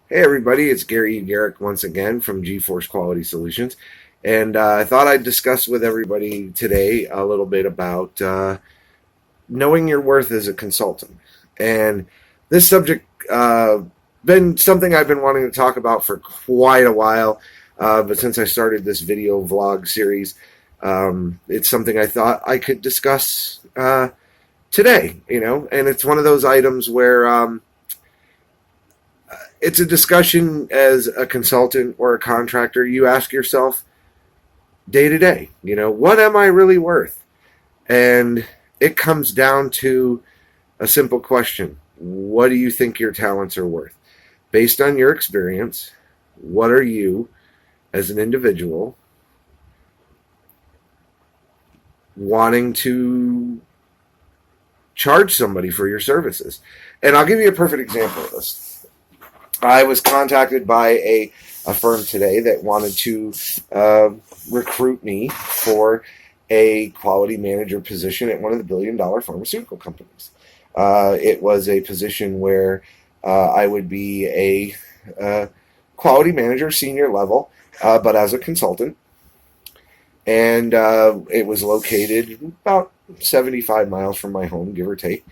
Hey everybody, it's Gary Garrick once again from GeForce Quality Solutions, and I thought I'd discuss with everybody today a little bit about knowing your worth as a consultant. And this subject been something I've been wanting to talk about for quite a while, but since I started this video vlog series, it's something I thought I could discuss today. And it's one of those items where it's a discussion as a consultant or a contractor. You ask yourself day to day, what am I really worth? And it comes down to a simple question. What do you think your talents are worth? Based on your experience, what are you as an individual wanting to charge somebody for your services? And I'll give you a perfect example of this. I was contacted by a firm today that wanted to recruit me for a quality manager position at one of the billion-dollar pharmaceutical companies. It was a position where I would be a quality manager, senior level, but as a consultant. And it was located about 75 miles from my home, give or take.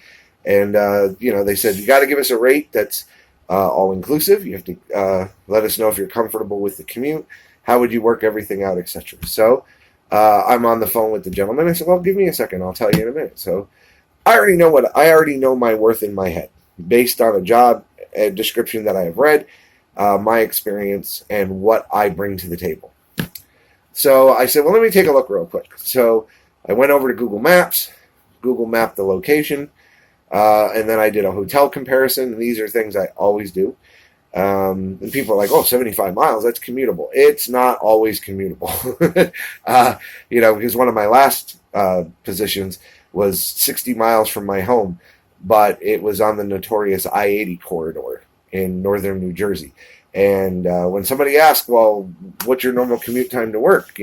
And, they said, you got to give us a rate that's all-inclusive. You have to let us know if you're comfortable with the commute. How would you work everything out, etc. So I'm on the phone with the gentleman. I said, well, give me a second. I'll tell you in a minute. So I already know my worth in my head based on a job description that I have read, my experience, and what I bring to the table. So I said, well, let me take a look real quick. So I went over to Google Maps, Google mapped the location, and then I did a hotel comparison. And these are things I always do. And people are like, oh, 75 miles, that's commutable. It's not always commutable. Because one of my last positions was 60 miles from my home, but it was on the notorious I-80 corridor in northern New Jersey. And when somebody asks, well, what's your normal commute time to work,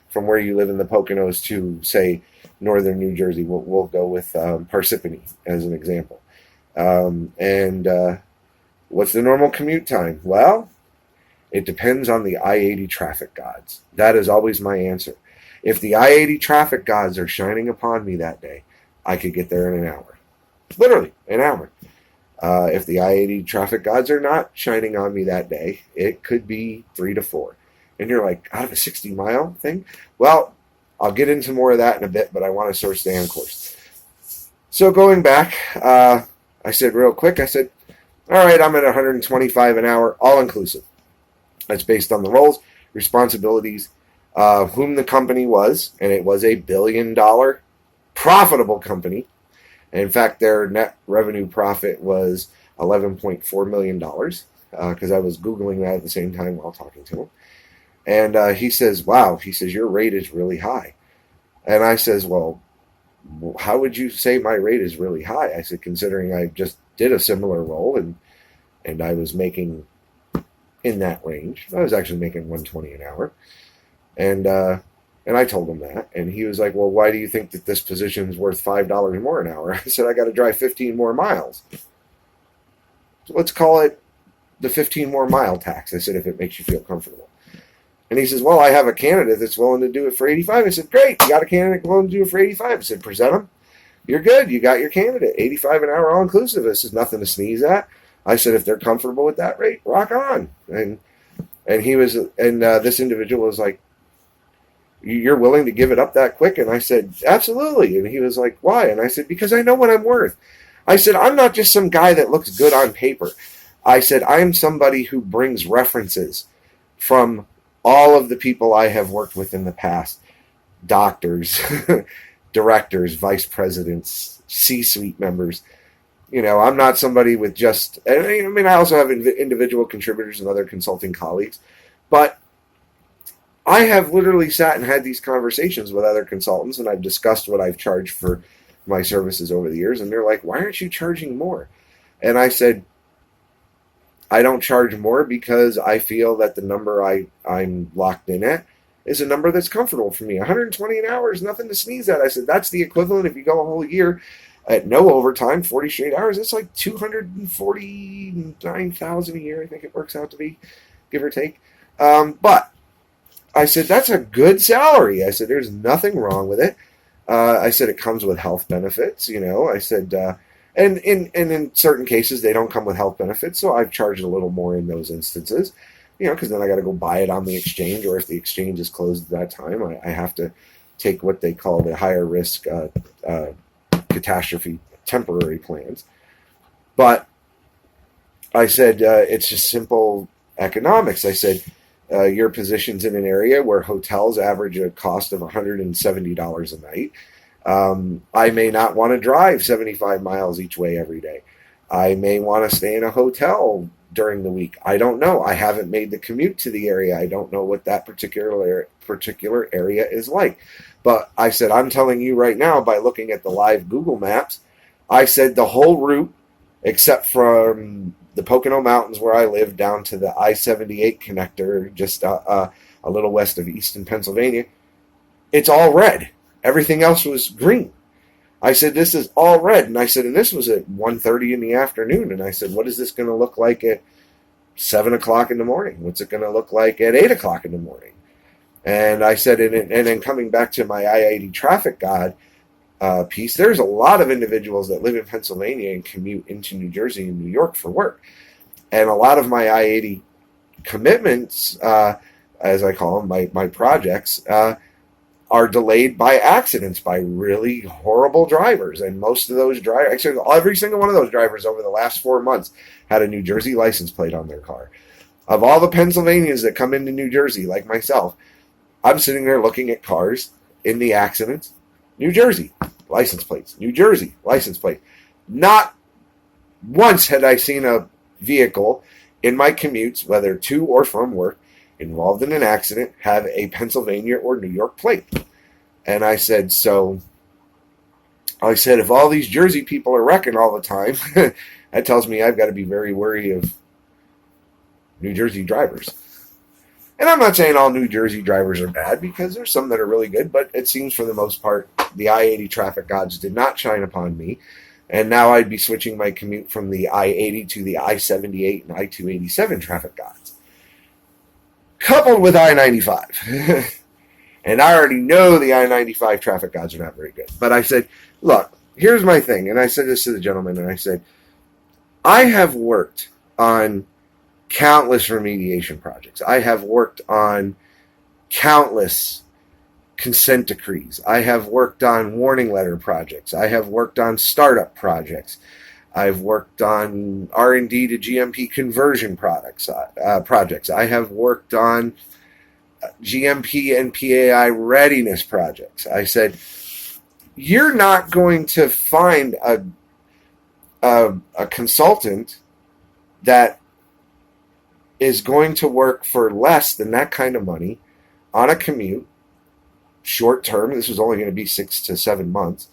from where you live in the Poconos to, say, northern New Jersey, we'll go with Parsippany as an example. What's the normal commute time? Well, it depends on the I-80 traffic gods. That is always my answer. If the I-80 traffic gods are shining upon me that day, I could get there in an hour. Literally, an hour. If the I-80 traffic gods are not shining on me that day, it could be 3 to 4. And you're like, out of a 60-mile thing? Well, I'll get into more of that in a bit, but I want to sort of stay on course. So going back, I said real quick, all right, I'm at 125 an hour, all-inclusive. That's based on the roles, responsibilities, whom the company was, and it was a billion-dollar profitable company. In fact, their net revenue profit was $11.4 million, because I was Googling that at the same time while talking to him. And he says, wow, your rate is really high. And I says, well, how would you say my rate is really high? I said, considering I just did a similar role and I was making in that range. I was actually making 120 an hour. And I told him that. And he was like, well, why do you think that this position is worth $5 more an hour? I said, I got to drive 15 more miles. So let's call it the 15 more mile tax. I said, if it makes you feel comfortable. And he says, well, I have a candidate that's willing to do it for 85. I said, great. You got a candidate willing to do it for 85. I said, present him. You're good. You got your candidate. 85 an hour all inclusive. This is nothing to sneeze at. I said, if they're comfortable with that rate, rock on. And this individual was like, you're willing to give it up that quick? And I said, absolutely. And he was like, why? And I said, because I know what I'm worth. I said, I'm not just some guy that looks good on paper. I said, I'm somebody who brings references from all of the people I have worked with in the past. Doctors, directors, vice presidents, C-suite members. I'm not somebody with just, I also have individual contributors and other consulting colleagues, but I have literally sat and had these conversations with other consultants, and I've discussed what I've charged for my services over the years, and they're like, why aren't you charging more? And I said, I don't charge more because I feel that the number I'm locked in at is a number that's comfortable for me. 120 an hour is nothing to sneeze at. I said, that's the equivalent if you go a whole year at no overtime, 40 straight hours. It's like 249,000 a year, I think it works out to be, give or take. But I said, that's a good salary. I said, there's nothing wrong with it. I said, it comes with health benefits, I said, and in certain cases, they don't come with health benefits, so I've charged a little more in those instances, because then I got to go buy it on the exchange, or if the exchange is closed at that time, I have to take what they call the higher risk catastrophe temporary plans. But I said, it's just simple economics. I said, your position's in an area where hotels average a cost of $170 a night. I may not want to drive 75 miles each way every day. I may want to stay in a hotel during the week. I don't know. I haven't made the commute to the area. I don't know what that particular area is like. But I said, I'm telling you right now, by looking at the live Google Maps, I said the whole route, except from the Pocono Mountains where I live down to the I-78 connector, just a little west of Easton, Pennsylvania, it's all red. Everything else was green. I said, this is all red. And I said, and this was at 1:30 in the afternoon. And I said, what is this going to look like at 7 o'clock in the morning? What's it going to look like at 8 o'clock in the morning? And I said, and then coming back to my I-80 traffic god piece, there's a lot of individuals that live in Pennsylvania and commute into New Jersey and New York for work. And a lot of my I-80 commitments, as I call them, my projects, are delayed by accidents, by really horrible drivers. And most of those drivers, actually every single one of those drivers over the last 4 months had a New Jersey license plate on their car. Of all the Pennsylvanians that come into New Jersey, like myself, I'm sitting there looking at cars in the accidents. New Jersey, license plates. New Jersey, license plate. Not once had I seen a vehicle in my commutes, whether to or from work, involved in an accident, have a Pennsylvania or New York plate. And I said, if all these Jersey people are wrecking all the time, that tells me I've got to be very wary of New Jersey drivers. And I'm not saying all New Jersey drivers are bad, because there's some that are really good, but it seems for the most part, the I-80 traffic gods did not shine upon me. And now I'd be switching my commute from the I-80 to the I-78 and I-287 traffic gods, coupled with I-95. And I already know the I-95 traffic gods are not very good. But I said, look, here's my thing. And I said this to the gentleman, and I said, I have worked on countless remediation projects. I have worked on countless consent decrees. I have worked on warning letter projects. I have worked on startup projects. I've worked on R&D to GMP conversion projects. I have worked on GMP and PAI readiness projects. I said, you're not going to find a consultant that is going to work for less than that kind of money on a commute, short term. This was only going to be 6 to 7 months,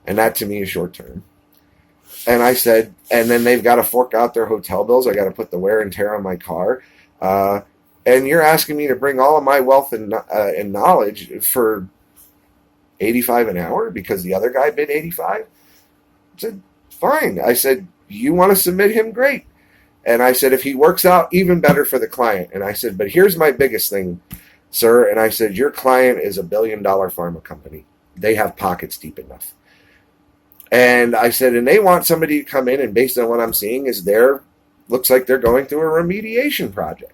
and that to me is short term. And I said, and then they've got to fork out their hotel bills. I got to put the wear and tear on my car. And you're asking me to bring all of my wealth and knowledge for $85 an hour because the other guy bid $85? I said, fine. I said, you want to submit him? Great. And I said, if he works out, even better for the client. And I said, but here's my biggest thing, sir. And I said, your client is $1 billion pharma company. They have pockets deep enough. And I said, and they want somebody to come in, and based on what I'm seeing, looks like they're going through a remediation project.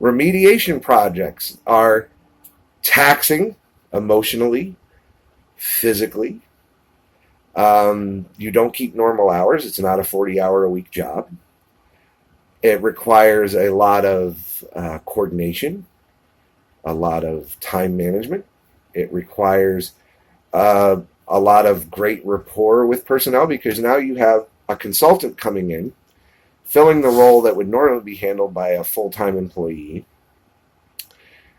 Remediation projects are taxing emotionally, physically. You don't keep normal hours. It's not a 40-hour-a-week job. It requires a lot of coordination, a lot of time management. It requires a lot of great rapport with personnel, because now you have a consultant coming in, filling the role that would normally be handled by a full-time employee.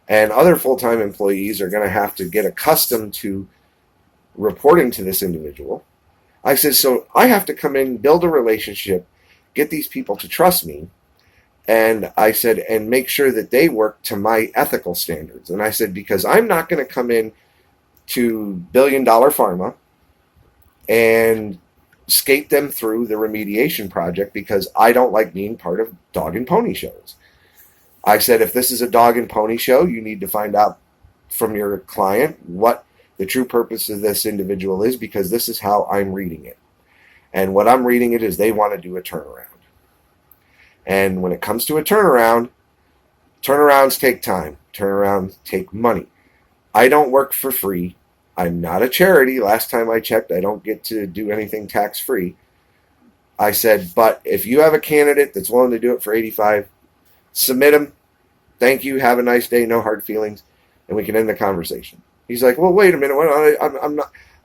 And other full-time employees are going to have to get accustomed to reporting to this individual. I said, so I have to come in, build a relationship, get these people to trust me. And I said, and make sure that they work to my ethical standards. And I said, because I'm not going to come in to $1 billion pharma and skate them through the remediation project because I don't like being part of dog and pony shows. I said, if this is a dog and pony show, you need to find out from your client what the true purpose of this individual is, because this is how I'm reading it. And what I'm reading it is they want to do a turnaround. And when it comes to a turnaround, turnarounds take time. Turnarounds take money. I don't work for free. I'm not a charity. Last time I checked, I don't get to do anything tax-free. I said, but if you have a candidate that's willing to do it for $85, submit them. Thank you. Have a nice day. No hard feelings. And we can end the conversation. He's like, well, wait a minute.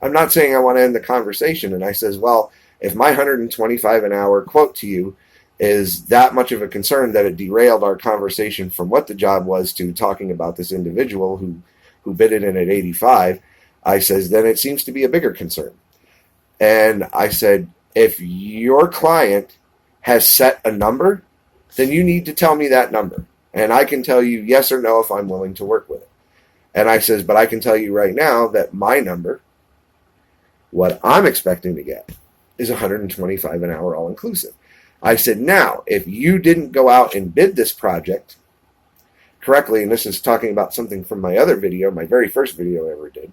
I'm not saying I want to end the conversation. And I says, well, if my $125 an hour quote to you is that much of a concern that it derailed our conversation from what the job was to talking about this individual who bid it in at 85, I says, then it seems to be a bigger concern. And I said, if your client has set a number, then you need to tell me that number. And I can tell you yes or no if I'm willing to work with it. And I says, but I can tell you right now that my number, what I'm expecting to get, is $125 an hour all inclusive. I said, now, if you didn't go out and bid this project correctly, and this is talking about something from my other video, my very first video I ever did,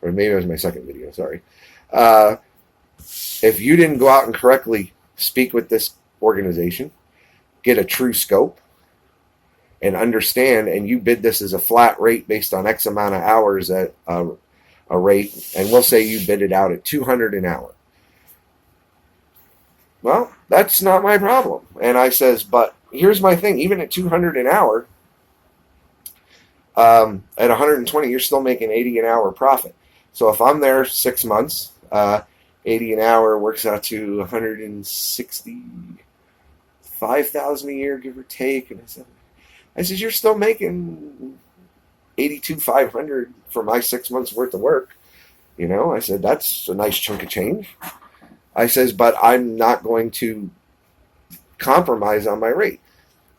or maybe it was my second video, sorry. If you didn't go out and correctly speak with this organization, get a true scope, and understand, and you bid this as a flat rate based on X amount of hours at a rate, and we'll say you bid it out at $200 an hour. Well, that's not my problem. And I says, but here's my thing. Even at $200 an hour, at 120, you're still making $80 an hour profit. So if I'm there 6 months, 80 an hour works out to $165,000 a year, give or take. And I said, you're still making $82,500 for my 6 months worth of work. You know, I said, that's a nice chunk of change. I says, but I'm not going to compromise on my rate.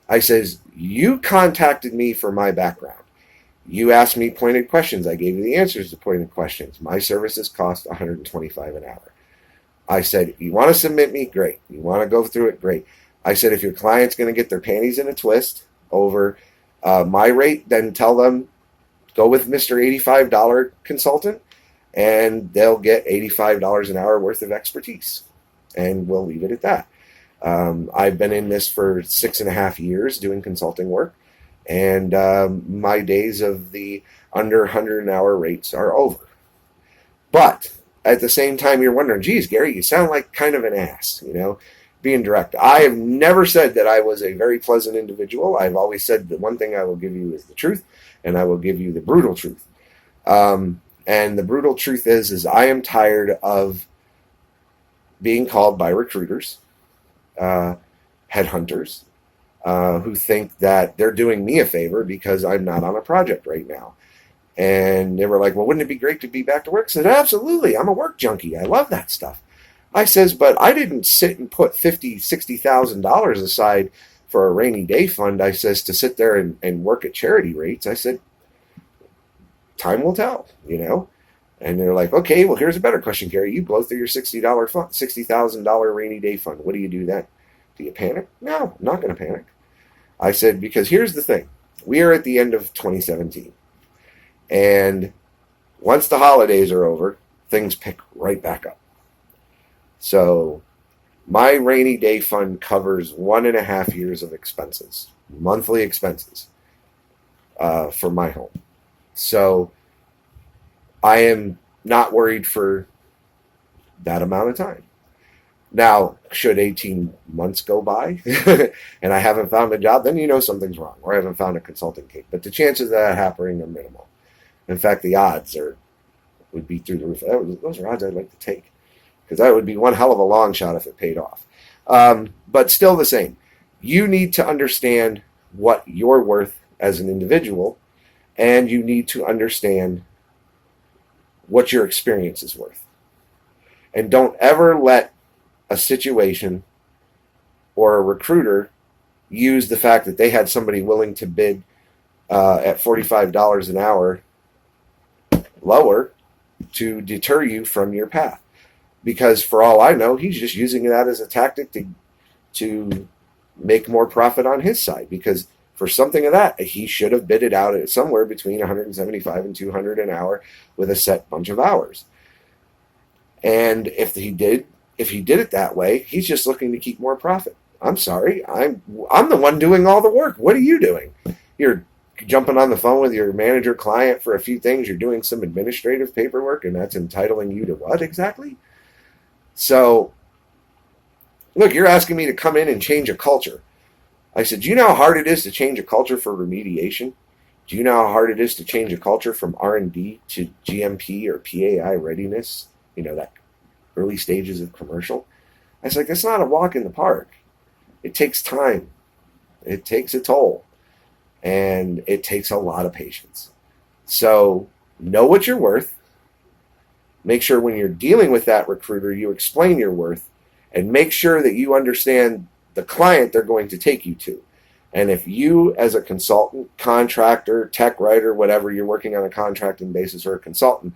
I says, you contacted me for my background. You asked me pointed questions. I gave you the answers to pointed questions. My services cost $125 an hour. I said, you want to submit me? Great. You want to go through it? Great. I said, if your client's going to get their panties in a twist over my rate, then tell them, go with Mr. $85 consultant, and they'll get $85 an hour worth of expertise. And we'll leave it at that. I've been in this for 6.5 years doing consulting work, and my days of the under 100 an hour rates are over. But at the same time, you're wondering, geez, Gary, you sound like kind of an ass, you know, being direct. I have never said that I was a very pleasant individual. I've always said the one thing I will give you is the truth, and I will give you the brutal truth. And the brutal truth is I am tired of being called by recruiters, headhunters, who think that they're doing me a favor because I'm not on a project right now. And they were like, well, wouldn't it be great to be back to work? I said, absolutely. I'm a work junkie. I love that stuff. I says, but I didn't sit and put $50,000, $60,000 aside for a rainy day fund. I says, to sit there and work at charity rates. I said, time will tell, you know. And they're like, okay, well, here's a better question, Gary. You blow through your $60,000 rainy day fund. What do you do then? Do you panic? No, I'm not going to panic. I said, because here's the thing. We are at the end of 2017. And once the holidays are over, things pick right back up. So my rainy day fund covers 1.5 years of expenses, monthly expenses, for my home. So I am not worried for that amount of time. Now, should 18 months go by and I haven't found a job, then you know something's wrong, or I haven't found a consulting gig. But the chances of that happening are minimal. In fact, the odds would be through the roof. Those are odds I'd like to take, because that would be one hell of a long shot if it paid off. But still the same. You need to understand what you're worth as an individual, and you need to understand what your experience is worth. And don't ever let a situation or a recruiter use the fact that they had somebody willing to bid at $45 an hour lower to deter you from your path. because for all I know, he's just using that as a tactic to make more profit on his side, because for something of that, he should have bid it out at somewhere between 175 and 200 an hour with a set bunch of hours. And if he did it that way, he's just looking to keep more profit. I'm sorry, I'm the one doing all the work. What are you doing? You're jumping on the phone with your manager client for a few things. You're doing some administrative paperwork, and that's entitling you to what exactly? So, look, you're asking me to come in and change a culture. I said, do you know how hard it is to change a culture for remediation? Do you know how hard it is to change a culture from R&D to GMP or PAI readiness? That early stages of commercial. I was like, it's not a walk in the park. It takes time. It takes a toll. And it takes a lot of patience. So know what you're worth. Make sure when you're dealing with that recruiter, you explain your worth, and make sure that you understand the client they're going to take you to. And if you, as a consultant, contractor, tech writer, whatever, you're working on a contracting basis or a consultant,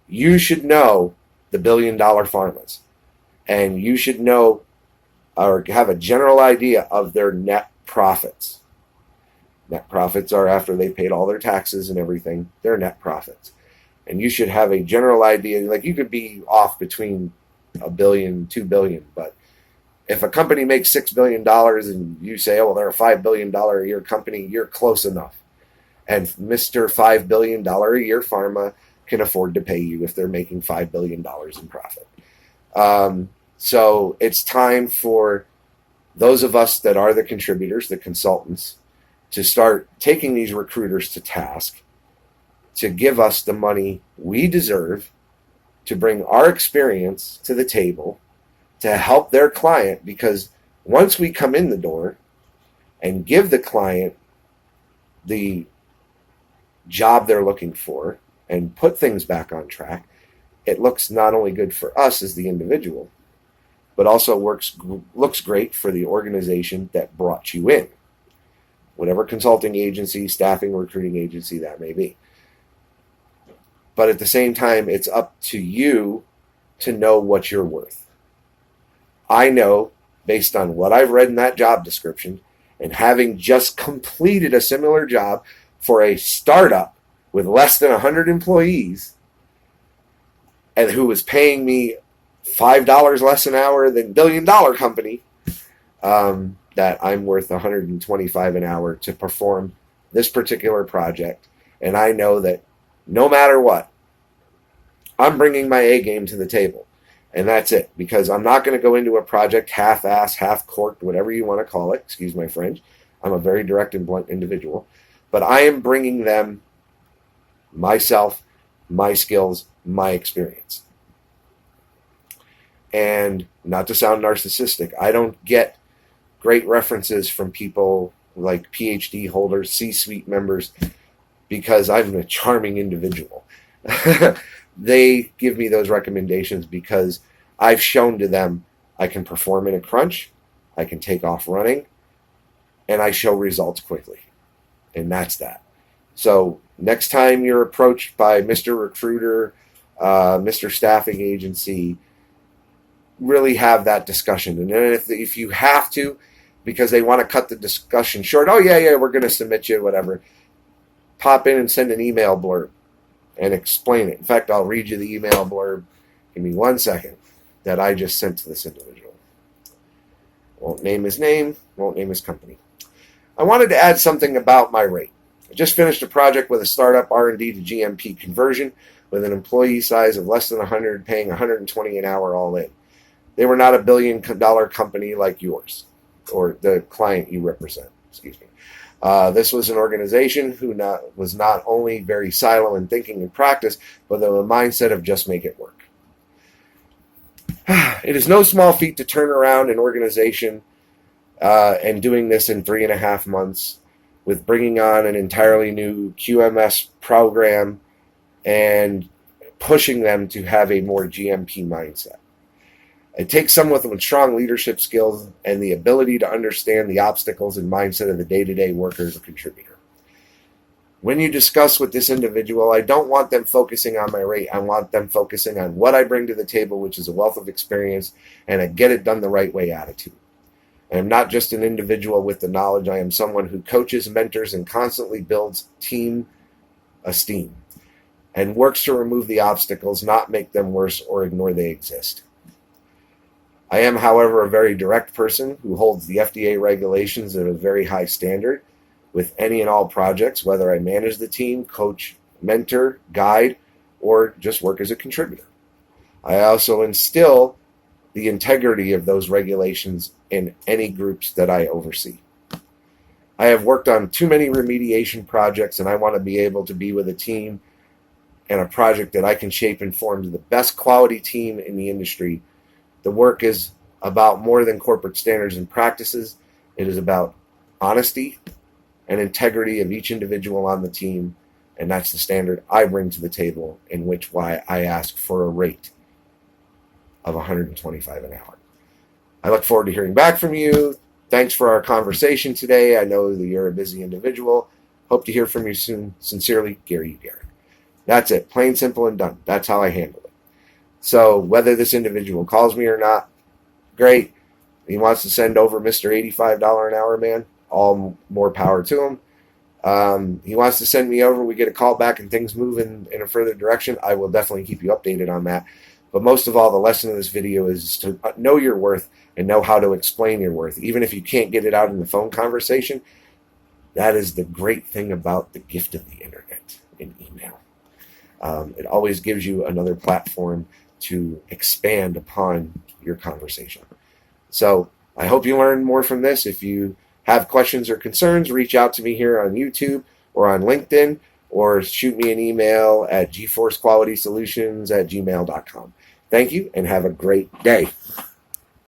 you should know the billion-dollar pharmas. And you should know or have a general idea of their net profits. Net profits are after they paid all their taxes and everything, their net profits. And you should have a general idea, like you could be off between $1 billion, $2 billion, but if a company makes $6 billion and you say, oh, well, they're a $5 billion a year company, you're close enough. And Mr. $5 billion a year pharma can afford to pay you if they're making $5 billion in profit. So it's time for those of us that are the contributors, the consultants, to start taking these recruiters to task, to give us the money we deserve, to bring our experience to the table, to help their client, because once we come in the door and give the client the job they're looking for and put things back on track, it looks not only good for us as the individual, but also looks great for the organization that brought you in, whatever consulting agency, staffing, recruiting agency that may be. But at the same time, it's up to you to know what you're worth. I know, based on what I've read in that job description, and having just completed a similar job for a startup with less than 100 employees, and who was paying me $5 less an hour than billion-dollar company, that I'm worth $125 an hour to perform this particular project. And I know that no matter what, I'm bringing my A game to the table. And that's it, because I'm not going to go into a project half-assed, half-corked, whatever you want to call it. Excuse my French. I'm a very direct and blunt individual. But I am bringing them myself, my skills, my experience. And not to sound narcissistic, I don't get great references from people like PhD holders, C-suite members, because I'm a charming individual. They give me those recommendations because I've shown to them I can perform in a crunch, I can take off running, and I show results quickly. And that's that. So next time you're approached by Mr. Recruiter, Mr. Staffing Agency, really have that discussion. And then if you have to, because they want to cut the discussion short, oh, yeah, we're going to submit you, whatever, pop in and send an email blurb and explain it. In fact, I'll read you the email blurb. Give me 1 second that I just sent to this individual. Won't name his name, won't name his company. I wanted to add something about my rate. I just finished a project with a startup R&D to GMP conversion with an employee size of less than 100, paying $120 an hour all in. They were not a $1 billion company like yours, or the client you represent, excuse me. This was an organization who was not only very silo in thinking and practice, but with a mindset of just make it work. It is no small feat to turn around an organization and doing this in 3.5 months with bringing on an entirely new QMS program and pushing them to have a more GMP mindset. It takes someone with strong leadership skills and the ability to understand the obstacles and mindset of the day-to-day worker as a contributor. When you discuss with this individual, I don't want them focusing on my rate. I want them focusing on what I bring to the table, which is a wealth of experience and a get it done the right way attitude. I am not just an individual with the knowledge. I am someone who coaches, mentors, and constantly builds team esteem and works to remove the obstacles, not make them worse or ignore they exist. I am, however, a very direct person who holds the FDA regulations at a very high standard with any and all projects, whether I manage the team, coach, mentor, guide, or just work as a contributor. I also instill the integrity of those regulations in any groups that I oversee. I have worked on too many remediation projects, and I want to be able to be with a team and a project that I can shape and form to the best quality team in the industry. The work is about more than corporate standards and practices. It is about honesty and integrity of each individual on the team, and that's the standard I bring to the table, in which why I ask for a rate of $125 an hour. I look forward to hearing back from you. Thanks for our conversation today. I know that you're a busy individual. Hope to hear from you soon. Sincerely, Gary Garrett. That's it. Plain, simple, and done. That's how I handle it. So whether this individual calls me or not, great. He wants to send over Mr. $85 an hour man, all more power to him. He wants to send me over, we get a call back and things move in a further direction. I will definitely keep you updated on that. But most of all, the lesson of this video is to know your worth and know how to explain your worth. Even if you can't get it out in the phone conversation, that is the great thing about the gift of the internet and email. It always gives you another platform to expand upon your conversation. So I hope you learned more from this. If you have questions or concerns, reach out to me here on YouTube or on LinkedIn, or shoot me an email at gforcequalitysolutions@gmail.com. Thank you and have a great day.